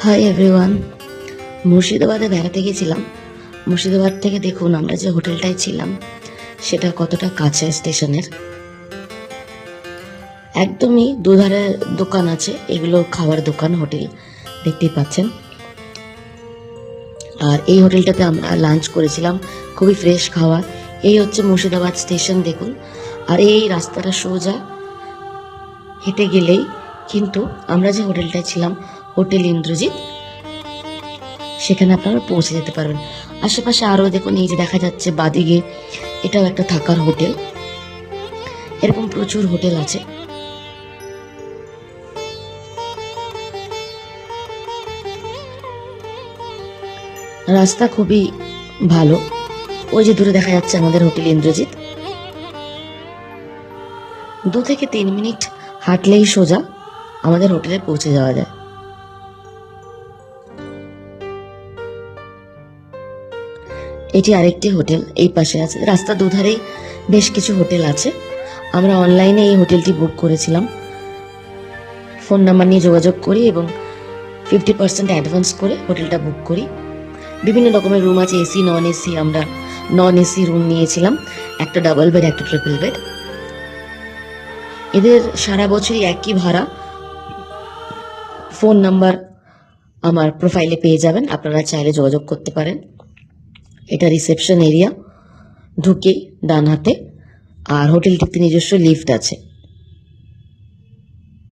Hi everyone, মুর্শিদাবাদে বেড়াতে গেছিলাম। মুর্শিদাবাদ থেকে দেখুন আমরা যে হোটেলটায় ছিলাম সেটা কতটা কাছে স্টেশনের। একদমই দুধারে দোকান আছে, এগুলো খাবার দোকান, হোটেল দেখতেই পাচ্ছেন। আর এই হোটেলটাতে আমরা লাঞ্চ করেছিলাম, খুবই ফ্রেশ খাওয়া। এই হচ্ছে মুর্শিদাবাদ স্টেশন দেখুন, আর এই রাস্তাটা সোজা হেঁটে গেলেই কিন্তু আমরা যে হোটেলটায় ছিলাম, হোটেল ইন্দ্রজিৎ, সেখানে আপনারা পৌঁছে যেতে পারবেন। আশেপাশে আরও দেখুন, এই যে দেখা যাচ্ছে বাদিকে, এটাও একটা থাকার হোটেল। এরকম প্রচুর হোটেল আছে। রাস্তা খুবই ভালো। ওই যে দূরে দেখা যাচ্ছে আমাদের হোটেল ইন্দ্রজিৎ। 2 থেকে 3 মিনিট হাঁটলেই সোজা আমাদের হোটেলে পৌঁছে যাওয়া যায়। এটি আরেকটি হোটেল, এই পাশে আছে। রাস্তার দুধারেই বেশ কিছু হোটেল আছে। আমরা অনলাইনে এই হোটেলটি বুক করেছিলাম, ফোন নাম্বার নিয়ে যোগাযোগ করি এবং 50% অ্যাডভান্স করে হোটেলটা বুক করি। বিভিন্ন রকমের রুম আছে, এসি, নন এসি। আমরা নন এসি রুম নিয়েছিলাম, একটা ডাবল বেড, একটা ট্রিপল বেড। এদের সারা বছরই একই ভাড়া। ফোন নাম্বার আমার প্রোফাইলে পেয়ে যাবেন, আপনারা চাইলে যোগাযোগ করতে পারেন। এটা রিসেপশন এরিয়া, ঢুকেই ডান হাতে। আর হোটেলটিতে নিজস্ব লিফট আছে।